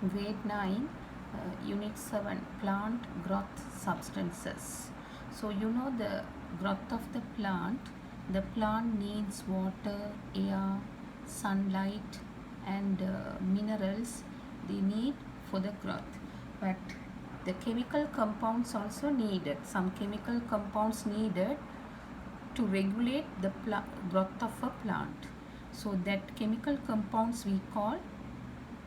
Grade 9, Unit 7, Plant Growth Substances. So you know the growth of the plant needs water, air, sunlight and minerals they need for the growth. But the chemical compounds also needed, some chemical compounds needed to regulate the growth of a plant. So that chemical compounds we call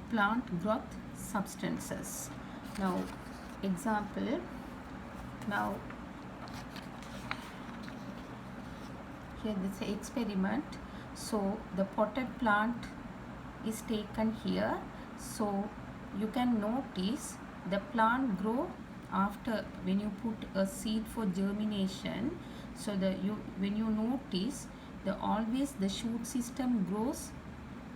plant growth substances. Now example, now here this experiment. So the potted plant is taken here. So you can notice the plant grow after when you put a seed for germination. So when you notice always the shoot system grows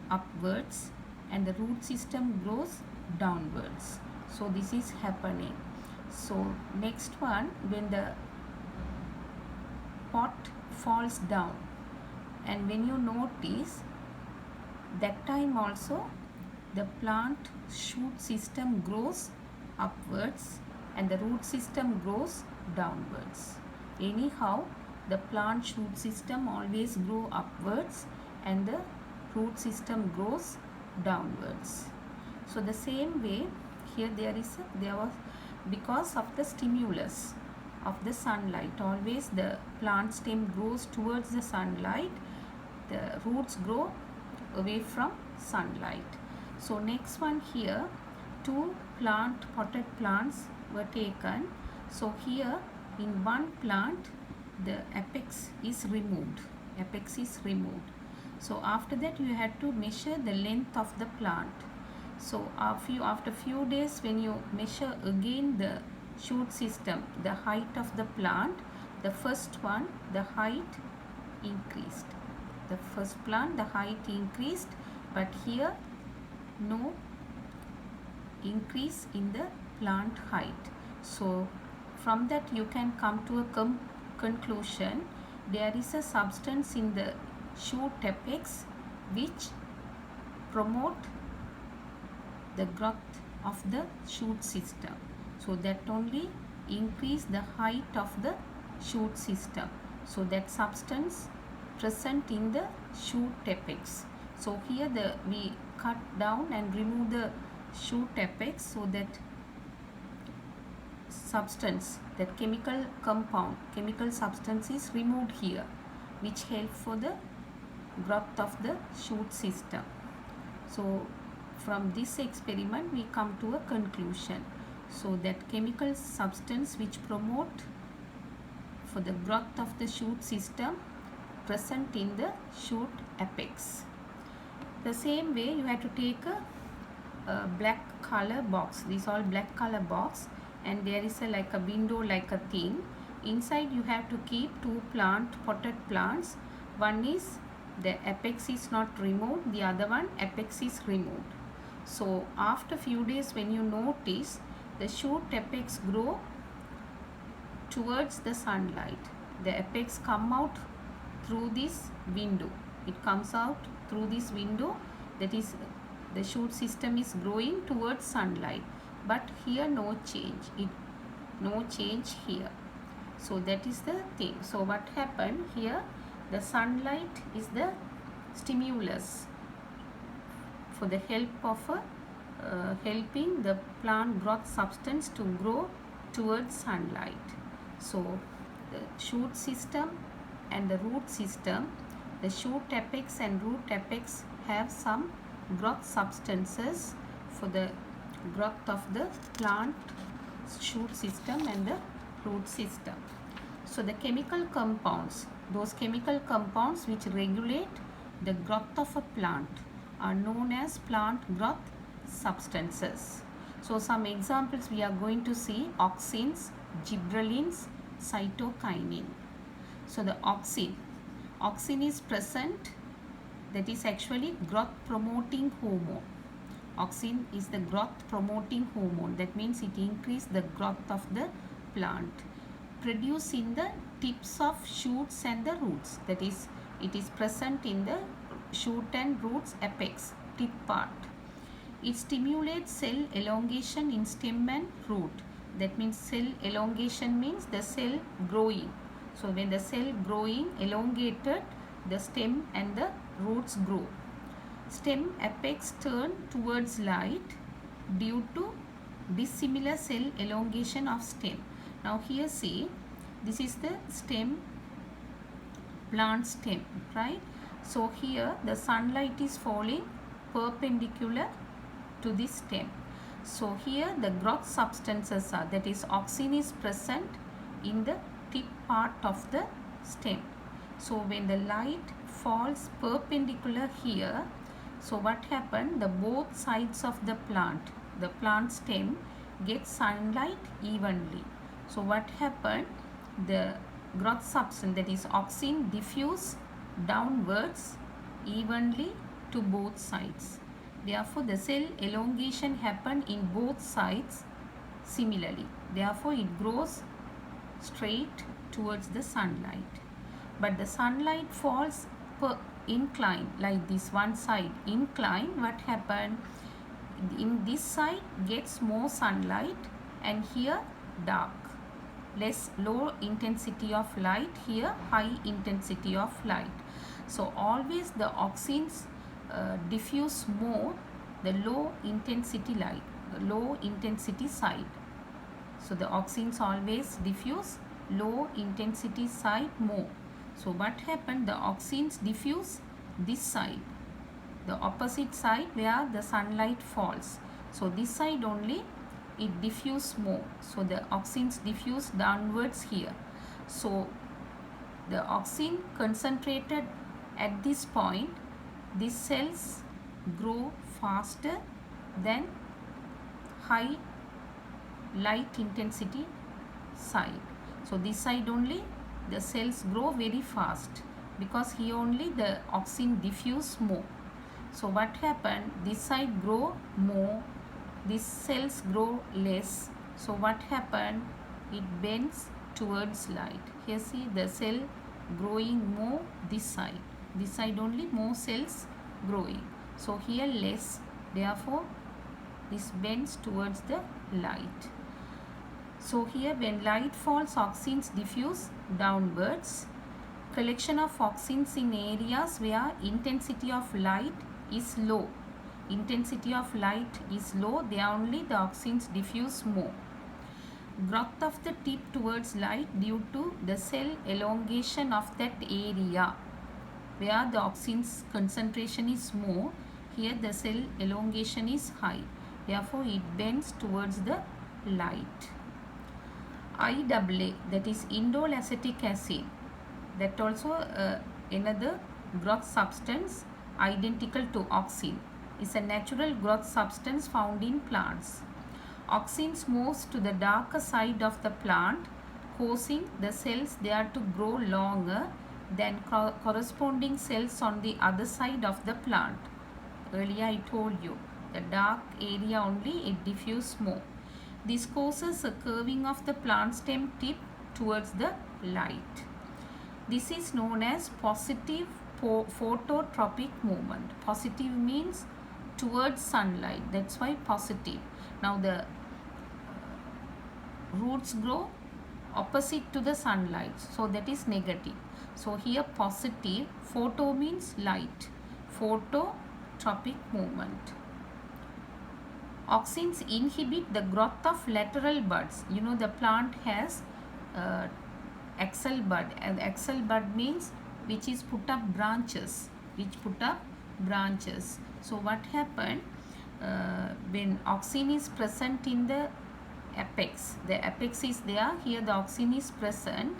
upwards and the root system grows downwards. So this is happening. So next one, when the pot falls down, and when you notice that time also the plant shoot system grows upwards and the root system grows downwards. Anyhow, the plant shoot system always grow upwards and the root system grows downwards. So the same way here there was, because of the stimulus of the sunlight, always the plant stem grows towards the sunlight, the roots grow away from sunlight. So next one here, two potted plants were taken. So here in one plant the apex is removed. So after that you had to measure the length of the plant. So after few days, when you measure again the shoot system, the height of the plant, the first one, the height increased. The first plant, the height increased, but here no increase in the plant height. So from that you can come to a conclusion. There is a substance in the shoot apex which promote the growth of the shoot system. So that only increase the height of the shoot system. So that substance present in the shoot apex. So here we cut down and remove the shoot apex, so that substance, that chemical substance is removed here, which help for the growth of the shoot system. So from this experiment we come to a conclusion. So that chemical substance which promote for the growth of the shoot system present in the shoot apex. The same way you have to take a black color box. These all black color box, and there is like a window, like a thing. Inside you have to keep two potted plants. One is the apex is not removed, the other one apex is removed. So after few days, when you notice the shoot apex grow towards the sunlight, the apex come out through this window. It comes out through this window, that is the shoot system is growing towards sunlight, but here no change here. So that is the thing. So what happened here, the sunlight is the stimulus for the help of helping the plant growth substance to grow towards sunlight. So the shoot system and the root system, the shoot apex and root apex have some growth substances for the growth of the plant shoot system and the root system. So the chemical compounds, those chemical compounds which regulate the growth of a plant, are known as plant growth substances. So some examples we are going to see: auxins, gibberellins, cytokinin. So the auxin is present, that is actually growth promoting hormone. Auxin is the growth promoting hormone, that means it increases the growth of the plant, produced in the tips of shoots and the roots, that is it is present in the shoot and roots apex, tip part. It stimulates cell elongation in stem and root. That means cell elongation means the cell growing. So when the cell growing elongated, the stem and the roots grow. Stem apex turn towards light due to dissimilar cell elongation of stem. Now here see, this is the stem, plant stem, right? So here the sunlight is falling perpendicular to this stem. So here the growth substances are, that is auxin is present in the tip part of the stem. So when the light falls perpendicular here, so what happened, the both sides of the plant stem gets sunlight evenly. So what happened, the growth substance, that is auxin, diffuse downwards evenly to both sides. Therefore the cell elongation happen in both sides similarly. Therefore it grows straight towards the sunlight. But the sunlight falls incline, like this one side incline. What happened, in this side gets more sunlight and here dark, less, low intensity of light, here high intensity of light. So always the auxins diffuse more the low intensity light, low intensity side. So the auxins always diffuse low intensity side more. So what happened, the auxins diffuse this side, the opposite side where the sunlight falls. So this side only it diffuse more. So the auxins diffuse downwards here. So the auxin concentrated at this point, these cells grow faster than high light intensity side. So this side only the cells grow very fast because here only the auxin diffuse more. So what happened, this side grow more, these cells grow less. So what happened, it bends towards light. Here see the cell growing more this side only more cells growing. So here less, therefore this bends towards the light. So here when light falls, auxins diffuse downwards. Collection of auxins in areas where intensity of light is low. Intensity of light is low, there only the auxins diffuse more. Growth of the tip towards light due to the cell elongation of that area. Where the auxins concentration is more, here the cell elongation is high. Therefore it bends towards the light. IAA, that is indole acetic acid, that also another growth substance identical to auxin, is a natural growth substance found in plants. Auxins moves to the darker side of the plant, causing the cells there to grow longer than corresponding cells on the other side of the plant. Earlier I told you, the dark area only it diffuse more. This causes a curving of the plant stem tip towards the light. This is known as positive phototropic movement. Positive means towards sunlight, that's why positive. Now the roots grow opposite to the sunlight, so that is negative. So here positive, photo means light, phototropic movement. Auxins inhibit the growth of lateral buds. You know the plant has axil bud, and axil bud means which is put up branches, So what happened, when auxin is present in the apex is there, here the auxin is present,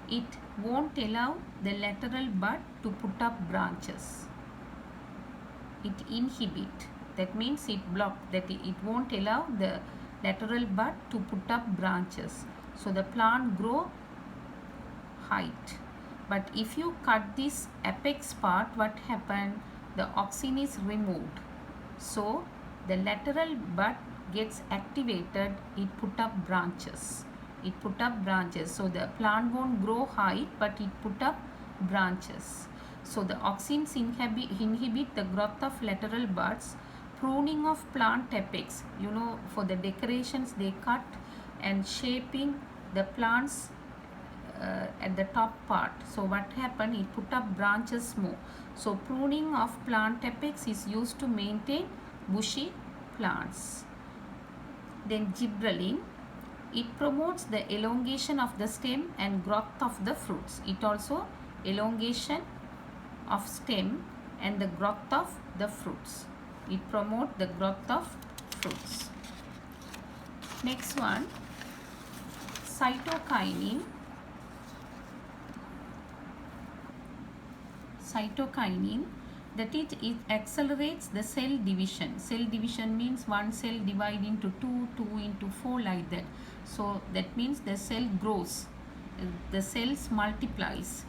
it won't allow the lateral bud to put up branches. It inhibit, that means it block, that it won't allow the lateral bud to put up branches. So the plant grow height. But if you cut this apex part, what happened, the auxin is removed. So the lateral bud gets activated, it put up branches. So the plant won't grow height, but it put up branches. So the auxins inhibit the growth of lateral buds Pruning of plant apex, you know, for the decorations they cut and shaping the plants at the top part. So what happened, it put up branches more. So pruning of plant apex is used to maintain bushy plants. Then gibberelling, it promotes the elongation of the stem and growth of the fruits. It also elongation of stem and the growth of the fruits. It promotes the growth of fruits. Next one, cytokinin. Cytokinin, that it accelerates the cell division. Cell division means one cell divide into two, two into four, like that. So that means the cell grows, the cells multiplies.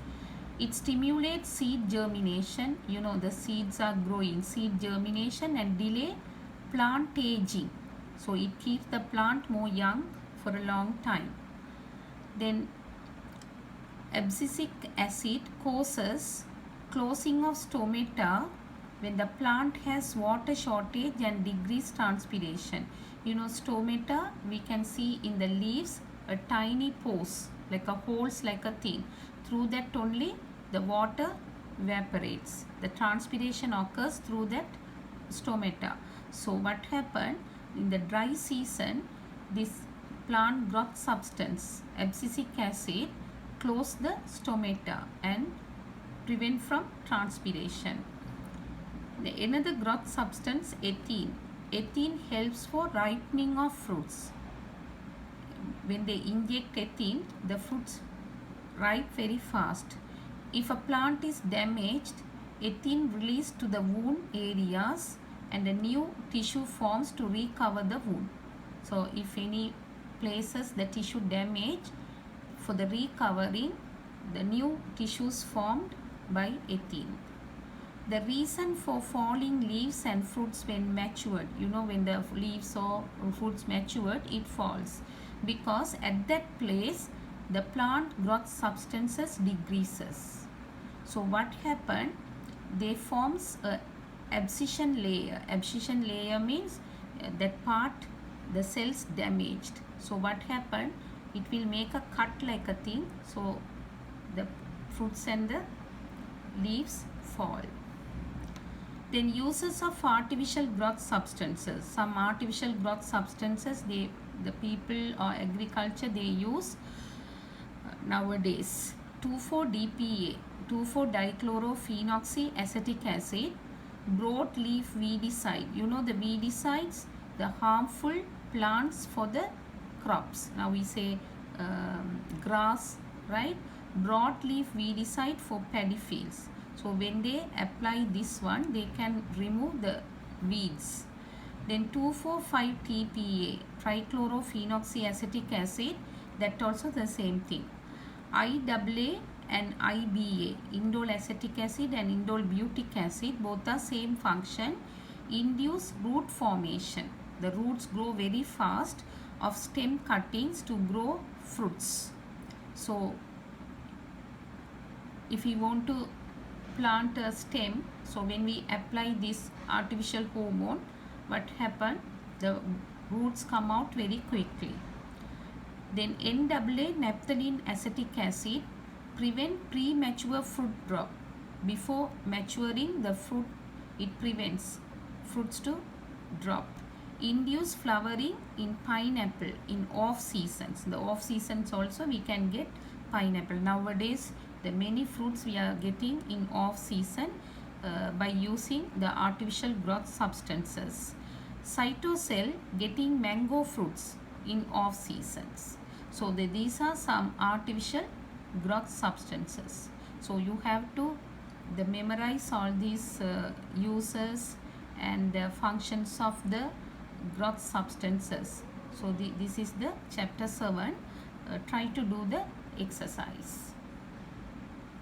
It stimulates seed germination, you know, the seeds are growing, seed germination, and delay plant aging. So it keeps the plant more young for a long time. Then abscisic acid causes closing of stomata when the plant has water shortage and decreased transpiration. You know, stomata, we can see in the leaves a tiny pores, like a holes, like a thing. Through that only the water evaporates. The transpiration occurs through that stomata. So what happened in the dry season, this plant growth substance, abscisic acid, close the stomata and prevent from transpiration. Another growth substance, ethene. Ethene helps for ripening of fruits. When they inject ethene, the fruits ripe very fast. If a plant is damaged, ethene released to the wound areas and a new tissue forms to recover the wound. So if any places the tissue damaged, for the recovering, the new tissues formed by ethene. The reason for falling leaves and fruits when matured, you know, when the leaves or fruits matured, it falls because at that place the plant growth substances decreases. So what happened, they forms a abscission layer. Abscission layer means that part the cells damaged. So what happened, it will make a cut like a thing, so the fruits and the leaves fall. Then uses of artificial growth substances. Some artificial growth substances the people or agriculture they use nowadays. 2,4-DPA, 2,4-dichlorophenoxyacetic acid, broadleaf weedicide. You know the weedicides, the harmful plants for the crops. Now we say grass, right? Broadleaf weedicide for paddy fields. So when they apply this one, they can remove the weeds. Then 2,4,5-TPA, trichlorophenoxyacetic acid, that also the same thing. IAA and IBA, indole acetic acid and indole butyric acid, both are same function, induce root formation. The roots grow very fast of stem cuttings to grow fruits. So if we want to plant a stem, so when we apply this artificial hormone, what happen, the roots come out very quickly. Then NAA, naphthalene acetic acid, prevent premature fruit drop. Before maturing the fruit, it prevents fruits to drop. Induce flowering in pineapple in off seasons. The off seasons also we can get pineapple. Nowadays the many fruits we are getting in off season by using the artificial growth substances. Cytocell getting mango fruits in off seasons. So these are some artificial growth substances. So you have to memorize all these uses and functions of the growth substances. So this is the chapter 7. Try to do the exercise.